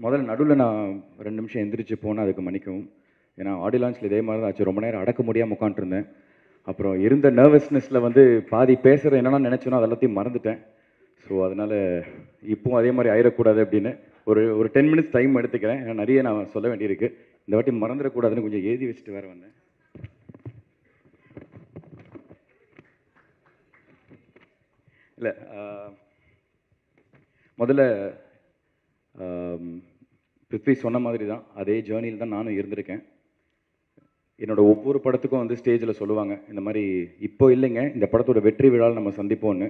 முதல்ல நடுவில் நான் 2 நிமிஷம் எந்திரிச்சு போனால் அதுக்கு மன்னிக்கவும். ஏன்னா ஆடியோ லான்ச்சில் இதே மாதிரி தான் ஆச்சு. ரொம்ப நேரம் அடக்க முடியாமல் உட்காந்துருந்தேன். அப்புறம் இருந்த நர்வஸ்னஸில் வந்து பாதி பேசுகிற என்னெல்லாம் நினச்சேனோ அது எல்லாத்தையும் மறந்துட்டேன். ஸோ அதனால் இப்போவும் அதே மாதிரி ஆயிடக்கூடாது அப்படின்னு ஒரு ஒரு 10 மினிட்ஸ் டைம் எடுத்துக்கிறேன். ஏன்னா நிறைய நான் சொல்ல வேண்டியிருக்கு. இந்த வாட்டி மறந்துடக்கூடாதுன்னு கொஞ்சம் எழுதி வச்சுட்டு வேறு வந்தேன். இல்லை முதல்ல பிருத்வி சொன்ன மாதிரி தான் அதே ஜேர்னியில் தான் நானும் இருந்திருக்கேன். என்னோட ஒவ்வொரு படத்துக்கும் வந்து ஸ்டேஜில் சொல்லுவாங்க இந்த மாதிரி இப்போ இல்லைங்க இந்த படத்தோட வெற்றி விழாவில் நம்ம சந்திப்போன்னு.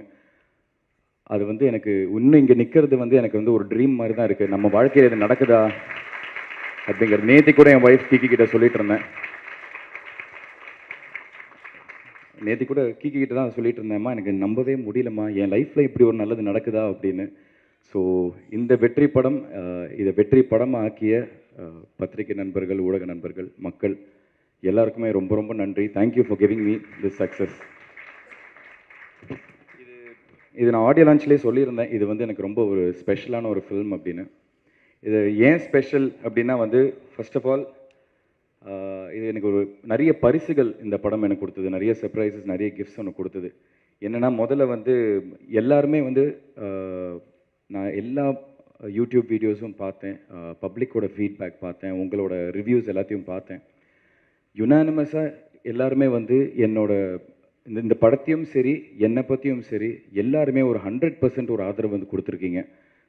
அது வந்து எனக்கு இன்னும் இங்கே நிற்கிறது வந்து எனக்கு வந்து ஒரு ட்ரீம் மாதிரி தான் இருக்குது. நம்ம வாழ்க்கையில் இது நடக்குதா அப்படிங்கிற நேற்று கூட என் ஒய்ஃப் கீக்கி கிட்ட சொல்லிட்டு இருந்தேன். நேற்று கூட கீக்கி கிட்ட தான் சொல்லிட்டு இருந்தேம்மா எனக்கு நம்பவே முடியலம்மா என் லைஃப்பில் இப்படி ஒரு நல்லது நடக்குதா அப்படின்னு. ஸோ இந்த வெற்றி படம் இதை வெற்றி படமாக ஆக்கிய பத்திரிகை நண்பர்கள், ஊடக நண்பர்கள், மக்கள் எல்லாருக்குமே ரொம்ப ரொம்ப நன்றி. Thank you for giving me this success. இது நான் ஆடியோ லான்ச்லேயே சொல்லியிருந்தேன். இது வந்து எனக்கு ரொம்ப ஒரு ஸ்பெஷலான ஒரு ஃபில்ம் அப்படின்னு. இது ஏன் ஸ்பெஷல் அப்படின்னா வந்து ஃபர்ஸ்ட் ஆஃப் ஆல் இது எனக்கு ஒரு நிறைய பரிசுகள் இந்த படம் எனக்கு கொடுத்தது. நிறைய சர்ப்ரைசஸ், நிறைய கிஃப்ட்ஸ் ஒன்று கொடுத்தது. என்னென்னா முதல்ல வந்து எல்லாருமே வந்து நான் எல்லா யூடியூப் வீடியோஸும் பார்த்தேன், பப்ளிக்கோட ஃபீட்பேக் பார்த்தேன், உங்களோட ரிவ்யூஸ் எல்லாத்தையும் பார்த்தேன். யுனானிமஸாக எல்லாருமே வந்து என்னோட இந்த படத்தையும் சரி என்னை பற்றியும் சரி எல்லாருமே ஒரு 100% ஒரு ஆதரவு வந்து கொடுத்துருக்கீங்க.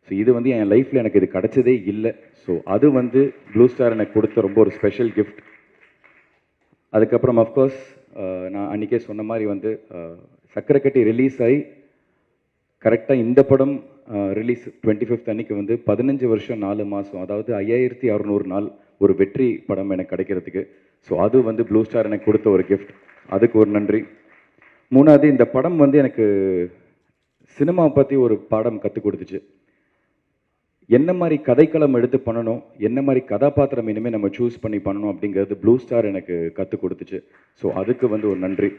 ஸோ இது வந்து என் லைஃப்பில் எனக்கு இது கிடச்சதே இல்லை. ஸோ அது வந்து ப்ளூ ஸ்டார் எனக்கு கொடுத்த ரொம்ப ஒரு ஸ்பெஷல் கிஃப்ட். அதுக்கப்புறம் அஃப்கோர்ஸ் நான் அன்றைக்கே சொன்ன மாதிரி வந்து சக்கரைக்கட்டி ரிலீஸ் ஆகி கரெக்டாக இந்த படம் ரிலீஸ் 25th அன்னைக்கு வந்து 15 வருஷம் 4 மாதம், அதாவது 5600 நாள் ஒரு வெற்றி படம் எனக்கு கிடைக்கிறதுக்கு. ஸோ அது வந்து ப்ளூ ஸ்டார் எனக்கு கொடுத்த ஒரு கிஃப்ட். அதுக்கு ஒரு நன்றி. மூணாவது இந்த படம் வந்து எனக்கு சினிமா பற்றி ஒரு பாடம் கற்றுக் கொடுத்துச்சு. என்ன மாதிரி கதைக்களம் எடுத்து பண்ணணும், என்ன மாதிரி கதாபாத்திரம் இனிமேல் நம்ம சூஸ் பண்ணி பண்ணணும் அப்படிங்கிறது ப்ளூ ஸ்டார் எனக்கு கற்றுக் கொடுத்துச்சு. ஸோ அதுக்கு வந்து ஒரு நன்றி.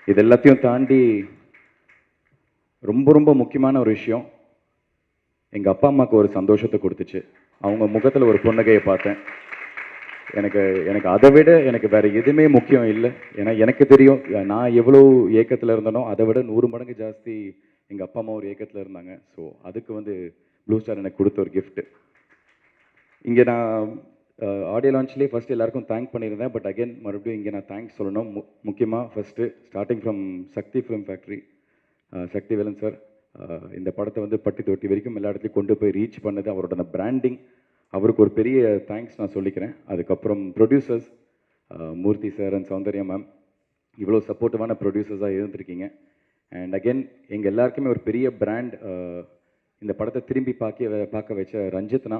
இது எல்லாத்தையும் தாண்டி ரொம்ப ரொம்ப முக்கியமான ஒரு விஷயம், எங்கள் அப்பா அம்மாவுக்கு ஒரு சந்தோஷத்தை கொடுத்துச்சு. அவங்க முகத்தில் ஒரு புன்னகையை பார்த்தேன். எனக்கு எனக்கு அதை விட எனக்கு வேறு எதுவுமே முக்கியம் இல்லை. ஏன்னா எனக்கு தெரியும் நான் எவ்வளோ ஏக்கத்தில் இருந்தனோ அதை விட 100 மடங்கு ஜாஸ்தி எங்கள் அப்பா அம்மா ஒரு ஏக்கத்தில் இருந்தாங்க. ஸோ அதுக்கு வந்து ப்ளூ ஸ்டார் எனக்கு கொடுத்த ஒரு கிஃப்ட்டு. இங்கே நான் ஆடியோ லான்ச்லேயே ஃபஸ்ட்டு எல்லாருக்கும் தேங்க் பண்ணியிருந்தேன். பட் அகெயின் மறுபடியும் இங்கே நான் தேங்க்ஸ் சொல்லணும். முக்கியமாக first starting from Sakthi film factory, Sakthi Velan sir இந்த படத்தை வந்து பட்டி தொட்டி வரைக்கும் எல்லா இடத்துலையும் கொண்டு போய் ரீச் பண்ணது, அவரோட அந்த பிராண்டிங், அவருக்கு ஒரு பெரிய தேங்க்ஸ் நான் சொல்லிக்கிறேன். அதுக்கப்புறம் producers Murthy sir and Soundarya ma'am இவ்வளோ சப்போர்ட்டிவான ப்ரொடியூசர்ஸாக இருந்திருக்கீங்க. அண்ட் அகெயின் எங்கள் எல்லாருக்குமே ஒரு பெரிய பிராண்ட் இந்த படத்தை திரும்பி பார்க்க வச்ச ரஞ்சித்னா,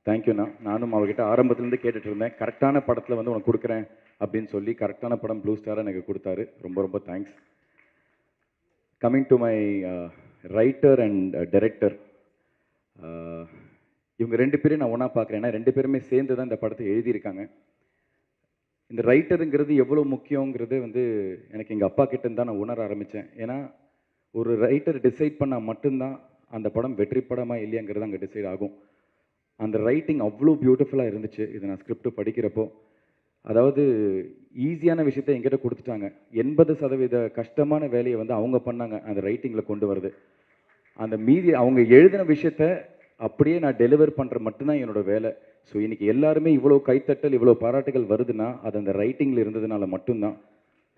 தேங்க்யூண்ணா. நானும் அவர்கிட்ட ஆரம்பத்துலேருந்து கேட்டுட்டு இருந்தேன், கரெக்டான படத்தில் வந்து உனக்கு கொடுக்குறேன் அப்படின்னு சொல்லி கரெக்டான படம் ப்ளூ ஸ்டாரை எனக்கு கொடுத்தாரு. ரொம்ப ரொம்ப thanks. Coming to my writer and director, இவங்க 2 பேரையும் நான் ஒன்றா பார்க்குறேன். ஏன்னா 2 பேருமே சேர்ந்து தான் இந்த படத்தை எழுதியிருக்காங்க. இந்த ரைட்டருங்கிறது எவ்வளோ முக்கியங்கிறது வந்து எனக்கு எங்கள் அப்பா கிட்டேருந்து தான் நான் உணர ஆரம்பித்தேன். ஏன்னா ஒரு ரைட்டர் டிசைட் பண்ணால் மட்டும்தான் அந்த படம் வெற்றி படமாக இல்லையாங்கிறது அங்கே டிசைட் ஆகும். அந்த ரைட்டிங் அவ்வளோ பியூட்டிஃபுல்லாக இருந்துச்சு. இதை நான் ஸ்கிரிப்ட் படிக்கிறப்போ, அதாவது ஈஸியான விஷயத்த என்கிட்ட கொடுத்துட்டாங்க. 80% கஷ்டமான வேலையை வந்து அவங்க பண்ணாங்க அந்த ரைட்டிங்கில் கொண்டு வருது. அந்த மீதி அவங்க எழுதின விஷயத்த அப்படியே நான் டெலிவர் பண்ணுற மட்டும்தான் என்னோட வேலை. ஸோ இன்றைக்கி எல்லாருமே இவ்வளோ கைத்தட்டல், இவ்வளோ பாராட்டுகள் வருதுன்னா அது அந்த ரைட்டிங்கில் இருந்ததுனால மட்டும்தான்.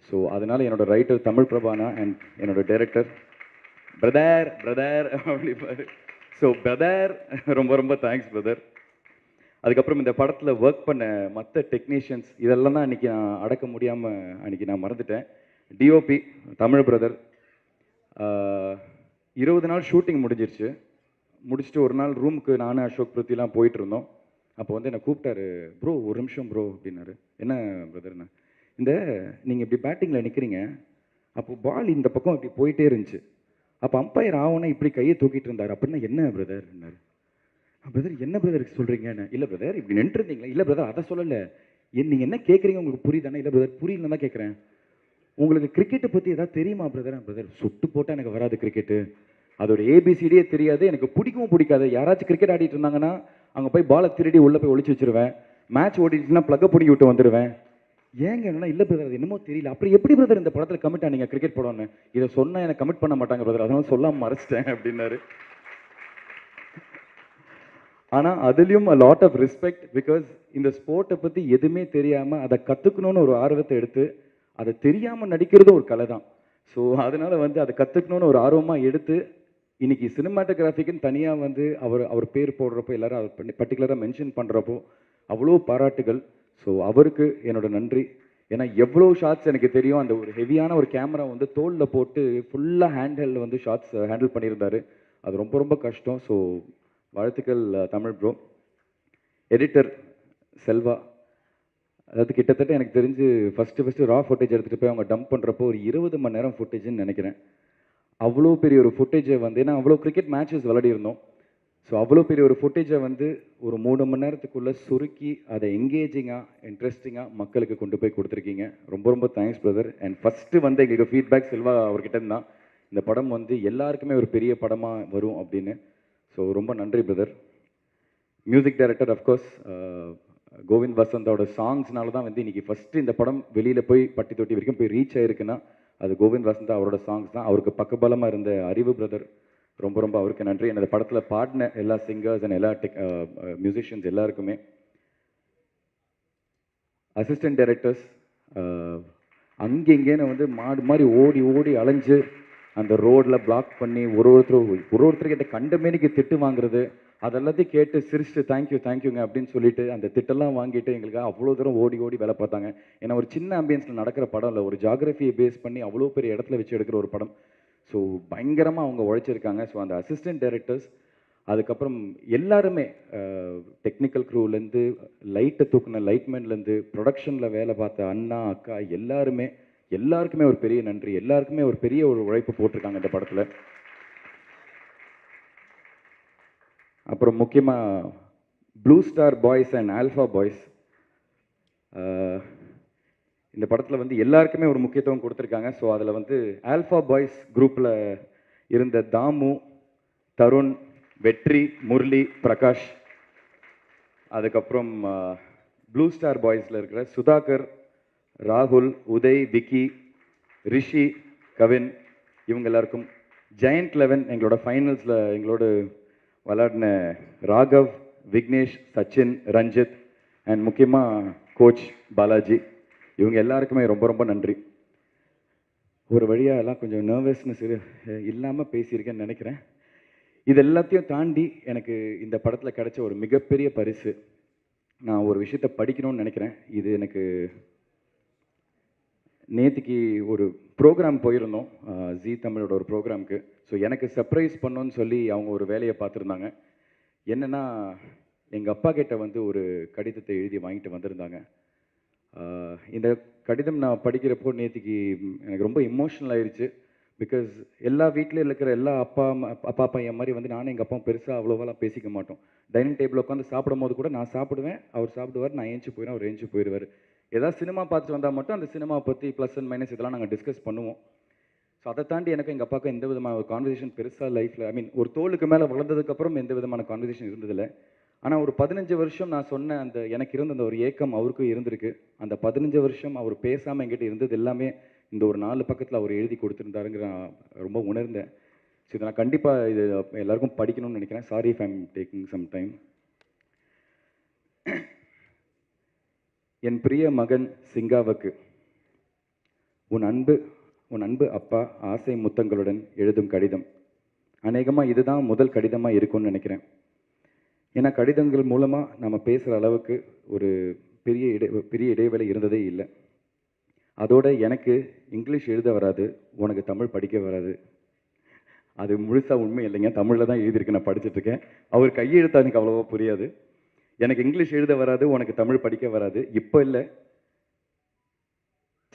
ஸோ அதனால் என்னோடய ரைட்டர் தமிழ் பிரபானா அண்ட் என்னோட டைரக்டர் பிரதர் அப்படிப்பாரு. ஸோ பிரதர் ரொம்ப ரொம்ப தேங்க்ஸ் பிரதர். அதுக்கப்புறம் இந்த படத்தில் ஒர்க் பண்ண மற்ற டெக்னீஷியன்ஸ் இதெல்லாம் தான் அன்றைக்கி நான் அடக்க முடியாமல் அன்றைக்கி நான் மறந்துட்டேன். டிஓபி தமிழ் பிரதர் 20 நாள் ஷூட்டிங் முடிஞ்சிருச்சு. முடிச்சுட்டு ஒரு நாள் ரூமுக்கு நானும் அசோக் பிருத்திலாம் போயிட்டு இருந்தோம். அப்போ வந்து என்னை கூப்பிட்டாரு, ப்ரோ ஒரு நிமிஷம் ப்ரோ அப்படின்னாரு. என்ன பிரதர்ண்ணா, இந்த நீங்கள் இப்படி பேட்டிங்கில் நிற்கிறீங்க, அப்போது பால் இந்த பக்கம் இப்படி போயிட்டே இருந்துச்சு, அப்போ அம்பையர் ஆகும்னா இப்படி கையை தூக்கிட்டு இருந்தார் அப்படின்னா என்ன பிரதர்ன்னாரு. பிரதர் என்ன பிரதர் சொல்கிறீங்க? இல்லை பிரதர் இப்படி நின்றுருந்தீங்களா? இல்லை பிரதர் அதை சொல்லலை, நீங்கள் என்ன கேட்குறீங்க உங்களுக்கு புரியுதானே? இல்லை பிரதர் புரியலன்னு தான் கேட்குறேன். உங்களுக்கு கிரிக்கெட்டை பற்றி ஏதாவது தெரியுமா பிரதர்? பிரதர் சுட்டு போட்டால் எனக்கு வராது கிரிக்கெட்டு, அதோட ஏபிசிடியே தெரியாது, எனக்கு பிடிக்கவும் பிடிக்காது. யாராச்சும் கிரிக்கெட் ஆடிட்டு இருந்தாங்கன்னா அங்கே போய் பாலை திருடி உள்ளே போய் ஒளிச்சு வச்சிருவேன். மேட்ச் ஓடிச்சுன்னா ப்ளக்கை பிடிக்கி விட்டு வந்துடுவேன். ஏங்க என்னன்னா இல்லை பிரதர், அது என்னமோ தெரியல. அப்படி எப்படி பிரதர் இந்த படத்தில் கமிட் ஆனீங்க கிரிக்கெட் படம்னு? இதை சொன்னால் எனக்கு கமிட் பண்ண மாட்டாங்க பிரதர், அதனால சொல்லாமல் மறைச்சிட்டேன் அப்படின்னாரு. ஆனால் அதுலேயும் a lot of respect, because இந்த ஸ்போர்ட்டை பற்றி எதுவுமே தெரியாமல் அதை கற்றுக்கணுன்னு ஒரு ஆர்வத்தை எடுத்து அதை தெரியாமல் நடிக்கிறதும் ஒரு கலை தான். ஸோ அதனால் வந்து அதை கற்றுக்கணுன்னு ஒரு ஆர்வமாக எடுத்து இன்னைக்கு சினிமாட்டோகிராஃபிக்குன்னு தனியாக வந்து அவர் பேர் போடுறப்போ எல்லாரும் அவர் பர்டிகுலராக மென்ஷன் பண்ணுறப்போ அவ்வளோ பாராட்டுகள். ஸோ அவருக்கு என்னோட நன்றி. ஏன்னா எவ்வளோ ஷாட்ஸ் எனக்கு தெரியும், அந்த ஒரு ஹெவியான ஒரு கேமரா வந்து தோளில் போட்டு ஃபுல்லாக ஹேண்டில் வந்து ஷாட்ஸ் ஹேண்டில் பண்ணியிருந்தாரு. அது ரொம்ப ரொம்ப கஷ்டம். ஸோ வாழ்த்துக்கள் தமிழ் ப்ரோ. எடிட்டர் செல்வா, அதாவது கிட்டத்தட்ட எனக்கு தெரிஞ்சு ஃபஸ்ட்டு ரா ஃபுட்டேஜ் எடுத்துகிட்டு போய் அவங்க டம்ப் பண்ணுறப்போ ஒரு 20 மணி நேரம் ஃபுட்டேஜ்னு நினைக்கிறேன். அவ்வளோ பெரிய ஒரு ஃபுட்டேஜை வந்து, ஏன்னா அவ்வளோ கிரிக்கெட் மேட்சஸ் விளையாடிருந்தோம். ஸோ அவ்வளோ பெரிய ஒரு ஃபுட்டேஜை வந்து ஒரு 3 மணி நேரத்துக்குள்ளே சுருக்கி அதை எங்கேஜிங்காக இன்ட்ரெஸ்டிங்காக மக்களுக்கு கொண்டு போய் கொடுத்துருக்கீங்க. ரொம்ப ரொம்ப தேங்க்ஸ் பிரதர். அண்ட் ஃபஸ்ட்டு வந்து எங்களுக்கு ஃபீட்பேக் செல்வா அவர்கிட்ட இருந்தான், இந்த படம் வந்து எல்லாருக்குமே ஒரு பெரிய படமாக வரும் அப்படின்னு. ஸோ ரொம்ப நன்றி brother. Music director of course Govind வசந்தோட சாங்ஸ்னால தான் வந்து இன்றைக்கி ஃபஸ்ட்டு இந்த படம் வெளியில் போய் பட்டி தொட்டி வரைக்கும் போய் ரீச் ஆகிருக்குன்னா அது கோவிந்த் வசந்தா அவரோட சாங்ஸ் தான். அவருக்கு பக்கபலமாக இருந்த அறிவு பிரதர், ரொம்ப ரொம்ப அவருக்கு நன்றி. அந்த படத்தில் பாடின எல்லா சிங்கர்ஸ் அண்ட் எல்லா மியூசிஷியன்ஸ் எல்லாருக்குமே. அசிஸ்டன்ட் டைரக்டர்ஸ் அங்கெங்கேன்னு வந்து மாடு மாதிரி ஓடி ஓடி அலைஞ்சு அந்த ரோடில் பிளாக் பண்ணி ஒருத்தருக்கு இந்த கண்டமேனிக்கு திட்டு வாங்குறது, அதெல்லாத்தையும் கேட்டு சிரிச்சுட்டு தேங்க்யூங்க அப்படின்னு சொல்லிட்டு அந்த திட்டெல்லாம் வாங்கிட்டு எங்களுக்கு அவ்வளோ தூரம் ஓடி ஓடி வேலை பார்த்தாங்க. ஏன்னா ஒரு சின்ன ஆம்பியன்ஸில் நடக்கிற படம் இல்லை, ஒரு ஜாகிரஃபியை பேஸ் பண்ணி அவ்வளோ பெரிய இடத்துல வச்சு எடுக்கிற ஒரு படம். ஸோ பயங்கரமாக அவங்க உழைச்சிருக்காங்க. ஸோ அந்த அசிஸ்டன்ட் டைரக்டர்ஸ், அதுக்கப்புறம் எல்லாருமே டெக்னிக்கல் க்ரூலேருந்து லைட்டை தூக்குன லைட்மேன்லேருந்து ப்ரொடக்ஷனில் வேலை பார்த்த அண்ணா அக்கா எல்லாருக்குமே ஒரு பெரிய நன்றி. எல்லாருக்குமே ஒரு பெரிய ஒரு உழைப்பு போட்டிருக்காங்க இந்த படத்தில். அப்புறம் முக்கியமாக blue star boys and alpha boys, இந்த படத்தில் வந்து எல்லாருக்குமே ஒரு முக்கியத்துவம் கொடுத்துருக்காங்க. ஸோ அதில் வந்து ஆல்ஃபா பாய்ஸ் குரூப்பில் இருந்த தாமு, தருண், வெற்றி, முரளி, பிரகாஷ், அதுக்கப்புறம் ப்ளூ ஸ்டார் பாய்ஸில் இருக்கிற சுதாகர், ராகுல், உதய், விக்கி, ரிஷி, கவின், இவங்க எல்லாருக்கும், ஜெயண்ட் 11 எங்களோட ஃபைனல்ஸில் எங்களோட விளையாடின ராகவ், விக்னேஷ், சச்சின், ரஞ்சித் அண்ட் முக்கியமாக கோச் பாலாஜி, இவங்க எல்லாருக்குமே ரொம்ப ரொம்ப நன்றி. ஒரு வழியாக எல்லாம் கொஞ்சம் நர்வஸ்னஸ் இல்லாமல் பேசியிருக்கேன்னு நினைக்கிறேன். இது எல்லாத்தையும் தாண்டி எனக்கு இந்த படத்தில் கிடைச்ச ஒரு மிகப்பெரிய பரிசு, நான் ஒரு விஷயத்தை படிக்கணும்னு நினைக்கிறேன். இது எனக்கு நேற்றுக்கு ஒரு ப்ரோக்ராம் போயிருந்தோம், ஜீ தமிழோட ஒரு ப்ரோக்ராமுக்கு. ஸோ எனக்கு சர்ப்ரைஸ் பண்ணோன்னு சொல்லி அவங்க ஒரு வேலையை பார்த்துருந்தாங்க. என்னென்னா எங்கள் அப்பா கிட்ட வந்து ஒரு கடிதத்தை எழுதி வாங்கிட்டு வந்திருந்தாங்க. இந்த கடிதம் நான் படிக்கிறப்போ நேற்றுக்கு எனக்கு ரொம்ப எமோஷ்னல் ஆயிடுச்சு. பிகாஸ் எல்லா வீட்லேயும் இருக்கிற எல்லா அப்பா பையன் மாதிரி வந்து நானும் எங்கள் அப்பாவும் பெருசாக அவ்வளோவெல்லாம் பேசிக்க மாட்டோம். டைனிங் டேபிள் உட்காந்து சாப்பிடும் போது கூட நான் சாப்பிடுவேன், அவர் சாப்பிடுவார், நான் ஏஞ்சி போயிடுவேன், அவர் ஏஞ்சி போயிடுவார். ஏதாவது சினிமா பார்த்துட்டு வந்தால் மட்டும் அந்த சினிமாவை பற்றி ப்ளஸ் அண்ட் மைனஸ் இதெல்லாம் நாங்கள் டிஸ்கஸ் பண்ணுவோம். ஸோ அதை தாண்டி எனக்கு எங்கள் அப்பாவுக்கு எந்த விதமான ஒரு கான்வர்சேஷன் பெருசாக லைஃப்பில், ஐ மீன் ஒரு தோளுக்கு மேலே வளர்ந்ததுக்கப்புறம் எந்த விதமான கான்வர்சேஷன் இருந்ததில்லை. ஆனால் ஒரு 15 வருஷம் நான் சொன்ன அந்த எனக்கு இருந்த அந்த ஒரு ஏக்கம் அவருக்கும் இருந்திருக்கு. அந்த 15 வருஷம் அவர் பேசாமல் என்கிட்ட இருந்தது எல்லாமே இந்த ஒரு 4 பக்கத்தில் அவர் எழுதி கொடுத்துருந்தாருங்கிற நான் ரொம்ப உணர்ந்தேன். ஸோ இதை நான் கண்டிப்பாக இது எல்லாருக்கும் படிக்கணும்னு நினைக்கிறேன். Sorry if I'm taking some time. என் பிரிய மகன் சிங்காவுக்கு உன் அன்பு அப்பா ஆசை முத்தங்களுடன் எழுதும் கடிதம். அநேகமாக இதுதான் முதல் கடிதமாக இருக்கும்னு நினைக்கிறேன். ஏன்னா கடிதங்கள் மூலமாக நம்ம பேசுகிற அளவுக்கு ஒரு பெரிய இடைவேளை இருந்ததே இல்லை. அதோட எனக்கு இங்கிலீஷ் எழுத வராது, உனக்கு தமிழ் படிக்க வராது. அது முழுசாக உண்மை இல்லைங்க, தமிழில் தான் எழுதியிருக்கு, நான் படிச்சுட்ருக்கேன். அவர் கையெழுத்தா எனக்கு அவ்வளோவா புரியாது. எனக்கு இங்கிலீஷ் எழுத வராது, உனக்கு தமிழ் படிக்க வராது. இப்போ இல்லை,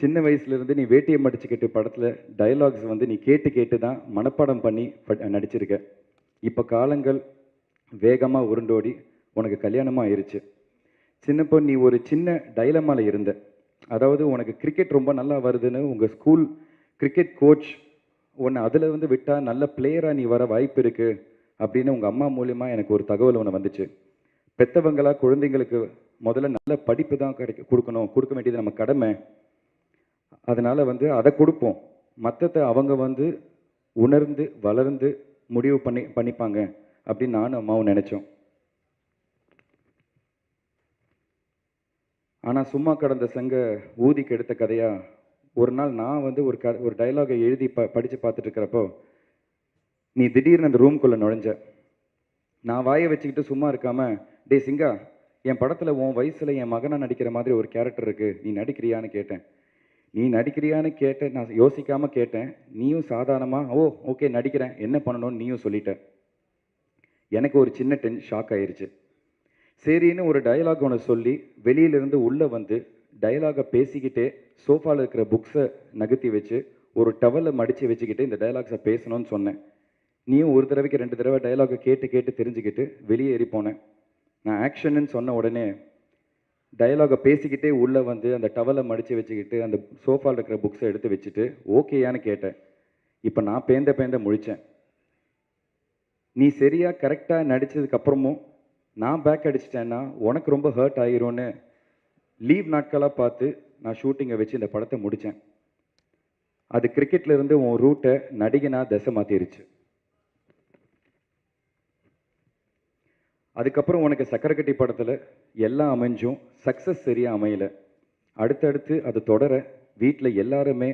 சின்ன வயசுலேருந்து நீ வேட்டியை மடிச்சுக்கிட்டு படத்தில் டயலாக்ஸ் வந்து நீ கேட்டு தான் மனப்பாடம் பண்ணி நடிச்சிருக்க. இப்போ காலங்கள் வேகமாக உருண்டோடி உனக்கு கல்யாணமாக ஆயிடுச்சு. சின்னப்போ நீ ஒரு சின்ன டைலமாவில் இருந்த. அதாவது உனக்கு கிரிக்கெட் ரொம்ப நல்லா வருதுன்னு உங்கள் ஸ்கூல் கிரிக்கெட் கோச் உன்னை அதில் வந்து விட்டால் நல்ல பிளேயராக நீ வர வாய்ப்பு இருக்குது அப்படின்னு உங்கள் அம்மா மூலியமாக எனக்கு ஒரு தகவல் ஒன்று வந்துச்சு. பெற்றவங்களா குழந்தைங்களுக்கு முதல்ல நல்ல படிப்பு தான் கொடுக்கணும், கொடுக்க வேண்டியது நம்ம கடமை. அதனால் வந்து அதை கொடுப்போம். மற்றதை அவங்க வந்து உணர்ந்து வளர்ந்து முடிவு பண்ணிப்பாங்க அப்படின்னு நானும் அம்மாவும் நினச்சோம். ஆனால் சும்மா கடந்த சங்க ஊதி கெடுத்த கதையாக ஒரு நாள் நான் வந்து ஒரு டைலாகை எழுதி படித்து பார்த்துட்டு இருக்கிறப்போ நீ திடீர்னு அந்த ரூம்குள்ளே நுழைஞ்ச. நான் வாயை வச்சுக்கிட்டு சும்மா இருக்காமல், டே சிங்கா, என் படத்தில் உன் வயசில் என் மகனாக நடிக்கிற மாதிரி ஒரு கேரக்டர் இருக்குது, நீ நடிக்கிறியான்னு கேட்டேன். நீ நடிக்கிறியான்னு கேட்டேன், நான் யோசிக்காமல் கேட்டேன். நீயும் சாதாரணமாக ஓகே நடிக்கிறேன், என்ன பண்ணணும்னு நீயும் சொல்லிட்ட. எனக்கு ஒரு சின்ன ஷாக் ஆயிடுச்சு. சரின்னு ஒரு டயலாக் ஒன்று சொல்லி வெளியிலிருந்து உள்ளே வந்து டயலாகை பேசிக்கிட்டே சோஃபாவில் இருக்கிற புக்ஸை நகர்த்தி வச்சு ஒரு டவலை மடித்து வச்சுக்கிட்டு இந்த டயலாக்ஸை பேசணும்னு சொன்னேன். நீயும் ஒரு தடவைக்கு 2 தடவை டயலாகை கேட்டு தெரிஞ்சுக்கிட்டு வெளியே ஏறி போனேன். நான் ஆக்ஷன்னு சொன்ன உடனே டயலாகை பேசிக்கிட்டே உள்ளே வந்து அந்த டவலை மடித்து வச்சுக்கிட்டு அந்த சோஃபாவில் இருக்கிற புக்ஸை எடுத்து வச்சுட்டு ஓகேயான்னு கேட்டேன். இப்போ நான் பேந்த முழித்தேன். நீ சரியாக கரெக்டாக நடித்ததுக்கப்புறமும் நான் பேக் அடிச்சிட்டேன்னா உனக்கு ரொம்ப ஹர்ட் ஆகிரும்னு லீவ் நாட்களாக பார்த்து நான் ஷூட்டிங்கை வச்சு இந்த படத்தை முடித்தேன். அது கிரிக்கெட்லேருந்து உன் ரூட்டை நடிகனாக திசை மாற்றிருச்சு. அதுக்கப்புறம் உனக்கு சக்கரக்கட்டி படத்தில் எல்லாம் அமைஞ்சும் சக்ஸஸ் சரியாக அமையலை. அடுத்தடுத்து அது தொடர வீட்டில் எல்லாருமே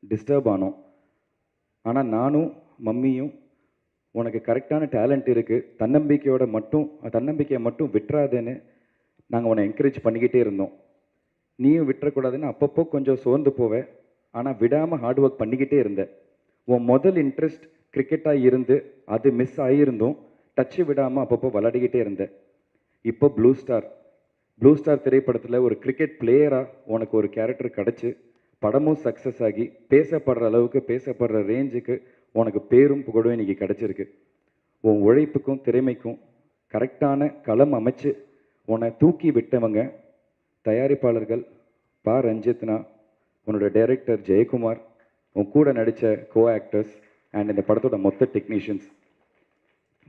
டிஸ்டர்ப் ஆனோம். ஆனால் நானும் மம்மியும் உனக்கு கரெக்டான டேலண்ட் இருக்குது, தன்னம்பிக்கையை மட்டும் விட்டுறாதேன்னு நாங்கள் உன்னை என்கரேஜ் பண்ணிக்கிட்டே இருந்தோம். நீயும் விட்டுறக்கூடாதுன்னு அப்பப்போ கொஞ்சம் சோர்ந்து போவேன், ஆனால் விடாமல் ஹார்ட் ஒர்க் பண்ணிக்கிட்டே இருந்தேன். உன் முதல் இன்ட்ரெஸ்ட் கிரிக்கெட்டாக இருந்து அது மிஸ் ஆகியிருந்தும் டச்சு விடாமல் அப்பப்போ விளையாடிக்கிட்டே இருந்தேன். இப்போ ப்ளூ ஸ்டார் திரைப்படத்தில் ஒரு கிரிக்கெட் பிளேயராக உனக்கு ஒரு கேரக்டர் கிடச்சி படமும் சக்ஸஸ் ஆகி பேசப்படுற அளவுக்கு பேசப்படுற ரேஞ்சுக்கு உனக்கு பேரும் புகழும் இன்றைக்கி கிடச்சிருக்கு. உன் உழைப்புக்கும் திறமைக்கும் கரெக்டான களம் அமைச்சு உன்னை தூக்கி விட்டவங்க தயாரிப்பாளர்கள் ரஞ்சித்னா, உன்னோட டைரக்டர் ஜெயக்குமார், உன் கூட நடித்த கோ ஆக்டர்ஸ் அண்ட் இந்த படத்தோட மொத்த டெக்னீஷியன்ஸ்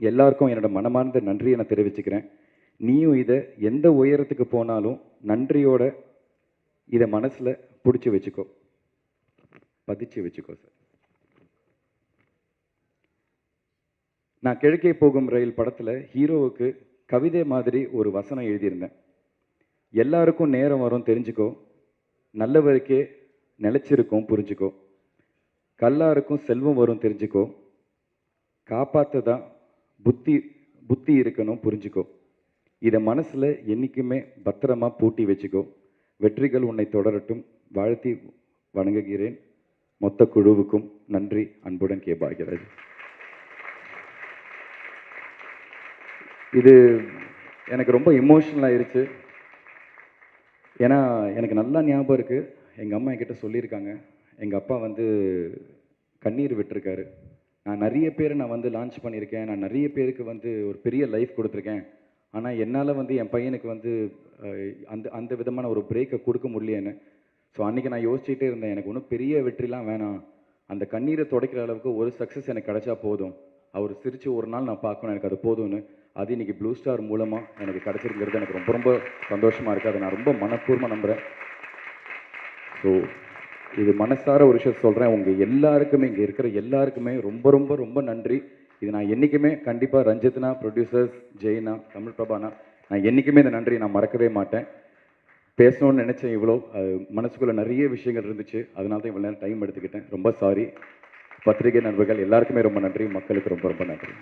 எல்லாருக்கும் என்னோட மனமார்ந்த நன்றியை நான் தெரிவிச்சுக்கிறேன். நீயும் இதை எந்த உயரத்துக்கு போனாலும் நன்றியோட இதை மனசில் பிடிச்சி வச்சுக்கோ, பதிச்சு வச்சுக்கோ சார். நான் கிழக்கே போகும் ரயில் படத்தில் ஹீரோவுக்கு கவிதை மாதிரி ஒரு வசனம் எழுதியிருந்தேன். எல்லாருக்கும் நேரம் வரும் தெரிஞ்சுக்கோ, நல்லவருக்கே நிலைச்சிருக்கும் புரிஞ்சுக்கோ, கல்லாருக்கும் செல்வம் வரும் தெரிஞ்சுக்கோ, காப்பாற்றதான் புத்தி இருக்கணும் புரிஞ்சுக்கோ, இதை மனசில் என்றைக்குமே பத்திரமா பூட்டி வச்சுக்கோ, வெற்றிகள் உன்னை தொடரட்டும், வாழ்த்தி வணங்குகிறேன். மொத்த குழுவுக்கும் நன்றி. அன்புடன் கே. பாக்யராஜ். இது எனக்கு ரொம்ப இமோஷனல் ஆயிருச்சு. ஏன்னா எனக்கு நல்லா ஞாபகம் இருக்குது, எங்கள் அம்மா என்கிட்ட சொல்லியிருக்காங்க, எங்கள் அப்பா வந்து கண்ணீர் விட்டுருக்காரு. நான் நிறைய பேரை வந்து லான்ச் பண்ணியிருக்கேன், நான் நிறைய பேருக்கு வந்து ஒரு பெரிய லைஃப் கொடுத்துருக்கேன். ஆனால் என்னால் வந்து என் பையனுக்கு வந்து அந்த விதமான ஒரு பிரேக்கை கொடுக்க முடியலன்னு. ஸோ அன்றைக்கி நான் யோசிச்சுட்டே இருந்தேன், எனக்கு ஒன்றும் பெரிய வெற்றிலாம் வேணாம், அந்த கண்ணீரை துடைக்கிற அளவுக்கு ஒரு சக்ஸஸ் எனக்கு கிடைச்சா போதும், அவர் சிரித்து ஒரு நாள் நான் பார்க்கணும், எனக்கு அது போதும்னு. அது இன்றைக்கி ப்ளூ ஸ்டார் மூலமாக எனக்கு கிடச்சிருக்கிறது எனக்கு ரொம்ப ரொம்ப சந்தோஷமாக இருக்குது. அதை நான் ரொம்ப மனப்பூர்வமாக நம்புகிறேன். ஸோ இது மனசார ஒரு விஷயம் சொல்கிறேன், உங்கள் எல்லாருக்குமே, இங்கே இருக்கிற எல்லாருக்குமே ரொம்ப ரொம்ப ரொம்ப நன்றி. இது நான் என்றைக்குமே கண்டிப்பாக ரஞ்சித்னா, ப்ரொடியூசர்ஸ் ஜெயினா, தமிழ் பிரபானா, நான் என்றைக்குமே இந்த நன்றி நான் மறக்கவே மாட்டேன். பேசணும்னு நினச்சேன், இவ்வளோ மனசுக்குள்ளே நிறைய விஷயங்கள் இருந்துச்சு, அதனால தான் இவ்வளோ நேரம் டைம் எடுத்துக்கிட்டேன். ரொம்ப சாரி. பத்திரிகை நண்பர்கள் எல்லாருக்குமே ரொம்ப நன்றி, மக்களுக்கு ரொம்ப ரொம்ப நன்றி.